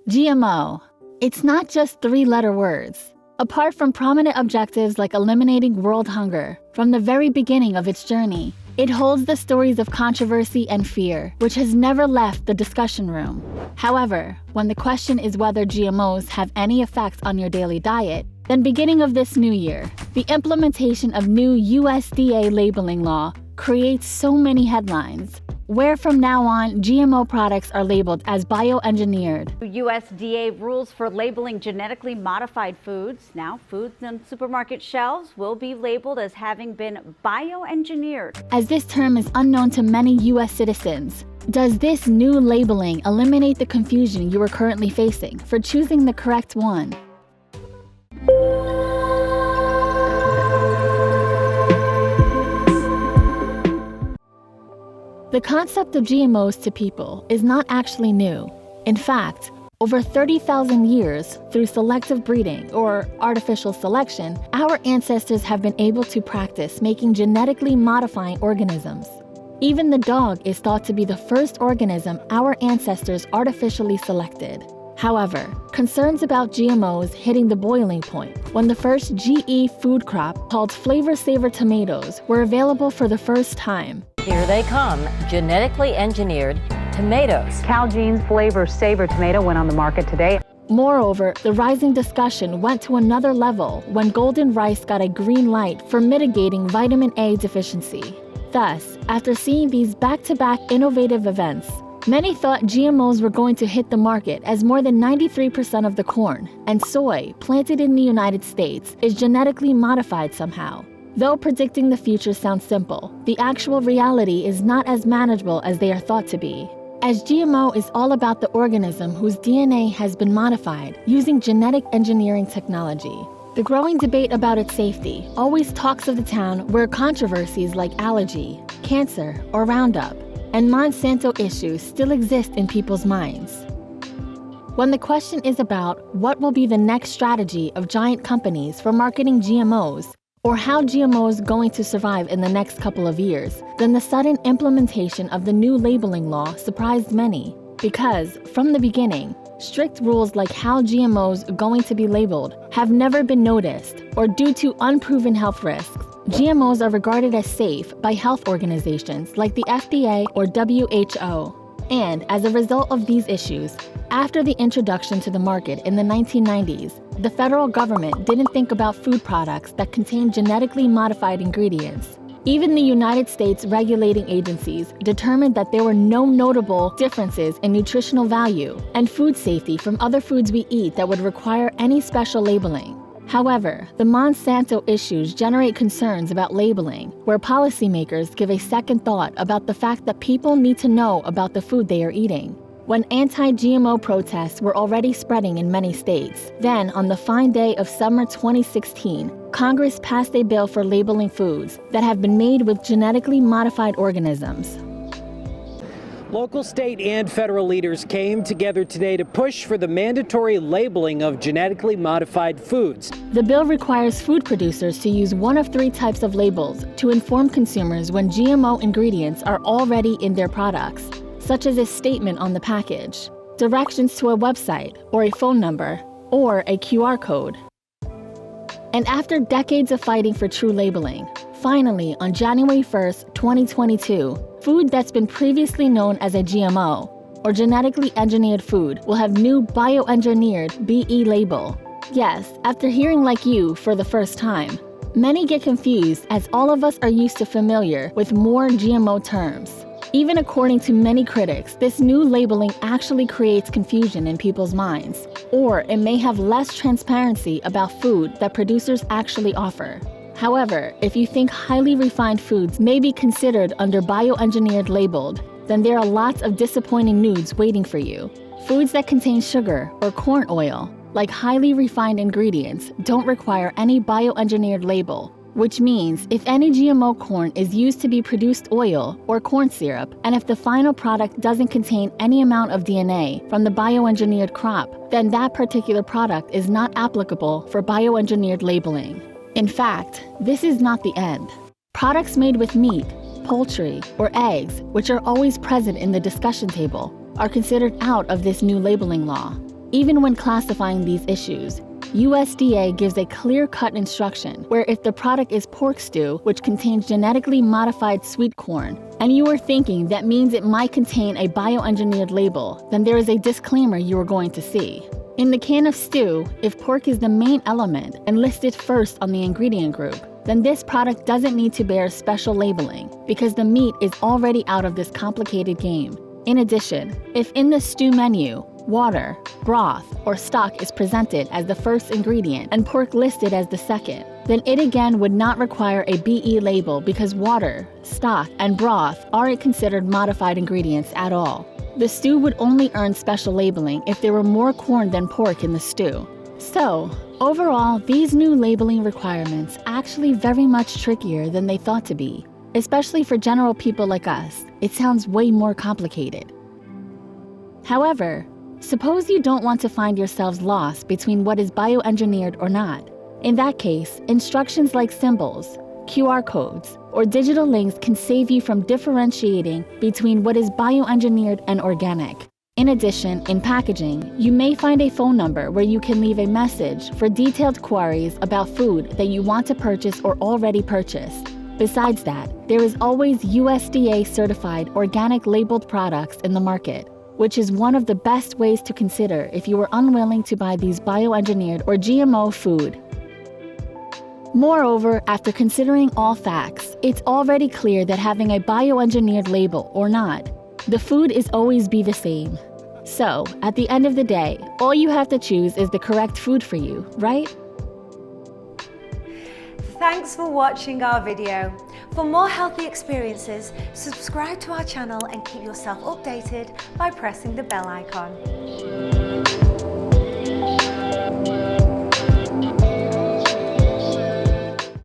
GMO. It's not just three-letter words. Apart from prominent objectives like eliminating world hunger, from the very beginning of its journey, it holds the stories of controversy and fear, which has never left the discussion room. However, when the question is whether GMOs have any effect on your daily diet, then beginning of this new year, the implementation of new USDA labeling law creates so many headlines, where from now on, GMO products are labeled as bioengineered. USDA rules for labeling genetically modified foods. Now, foods on supermarket shelves will be labeled as having been bioengineered. As this term is unknown to many U.S. citizens, does this new labeling eliminate the confusion you are currently facing for choosing the correct one? The concept of GMOs to people is not actually new. In fact, over 30,000 years, through selective breeding or artificial selection, our ancestors have been able to practice making genetically modifying organisms. Even the dog is thought to be the first organism our ancestors artificially selected. However, concerns about GMOs hitting the boiling point when the first GE food crop called Flavor Saver tomatoes were available for the first time. Here they come, genetically engineered tomatoes. Calgene's Flavor Saver tomato went on the market today. Moreover, the rising discussion went to another level when golden rice got a green light for mitigating vitamin A deficiency. Thus, after seeing these back-to-back innovative events, many thought GMOs were going to hit the market as more than 93% of the corn and soy planted in the United States is genetically modified somehow. Though predicting the future sounds simple, the actual reality is not as manageable as they are thought to be, as GMO is all about the organism whose DNA has been modified using genetic engineering technology. The growing debate about its safety always talks of the town where controversies like allergy, cancer, or Roundup, and Monsanto issues still exist in people's minds. When the question is about what will be the next strategy of giant companies for marketing GMOs, or how GMOs going to survive in the next couple of years, then the sudden implementation of the new labeling law surprised many, because, from the beginning, strict rules like how GMOs going to be labeled have never been noticed, or due to unproven health risks. GMOs are regarded as safe by health organizations like the FDA or WHO. And as a result of these issues, after the introduction to the market in the 1990s, the federal government didn't think about food products that contain genetically modified ingredients. Even the United States regulating agencies determined that there were no notable differences in nutritional value and food safety from other foods we eat that would require any special labeling. However, the Monsanto issues generate concerns about labeling, where policymakers give a second thought about the fact that people need to know about the food they are eating. When anti-GMO protests were already spreading in many states, then on the fine day of summer 2016, Congress passed a bill for labeling foods that have been made with genetically modified organisms. Local, state, and federal leaders came together today to push for the mandatory labeling of genetically modified foods. The bill requires food producers to use one of three types of labels to inform consumers when GMO ingredients are already in their products, such as a statement on the package, directions to a website or a phone number, or a QR code. And after decades of fighting for true labeling, finally, on January 1st, 2022, food that's been previously known as a GMO, or genetically engineered food, will have new bioengineered BE label. Yes, after hearing like you for the first time, many get confused as all of us are used to familiar with more GMO terms. Even according to many critics, this new labeling actually creates confusion in people's minds, or it may have less transparency about food that producers actually offer. However, if you think highly refined foods may be considered under bioengineered labeled, then there are lots of disappointing news waiting for you. Foods that contain sugar or corn oil, like highly refined ingredients, don't require any bioengineered label, which means if any GMO corn is used to be produced oil or corn syrup, and if the final product doesn't contain any amount of DNA from the bioengineered crop, then that particular product is not applicable for bioengineered labeling. In fact, this is not the end. Products made with meat, poultry, or eggs, which are always present in the discussion table, are considered out of this new labeling law. Even when classifying these issues, USDA gives a clear-cut instruction where if the product is pork stew, which contains genetically modified sweet corn, and you are thinking that means it might contain a bioengineered label, then there is a disclaimer you are going to see. In the can of stew, if pork is the main element and listed first on the ingredient group, then this product doesn't need to bear special labeling because the meat is already out of this complicated game. In addition, if in the stew menu, water, broth, or stock is presented as the first ingredient and pork listed as the second, then it again would not require a BE label because water, stock, and broth aren't considered modified ingredients at all. The stew would only earn special labeling if there were more corn than pork in the stew. So, overall, these new labeling requirements actually very much trickier than they thought to be. Especially for general people like us, it sounds way more complicated. However, suppose you don't want to find yourselves lost between what is bioengineered or not. In that case, instructions like symbols, QR codes, or digital links can save you from differentiating between what is bioengineered and organic. In addition, in packaging, you may find a phone number where you can leave a message for detailed queries about food that you want to purchase or already purchased. Besides that, there is always USDA certified organic labeled products in the market, which is one of the best ways to consider if you are unwilling to buy these bioengineered or GMO food. Moreover, after considering all facts, it's already clear that having a bioengineered label or not, the food is always be the same. So, at the end of the day, all you have to choose is the correct food for you, right? Thanks for watching our video. For more healthy experiences, subscribe to our channel and keep yourself updated by pressing the bell icon.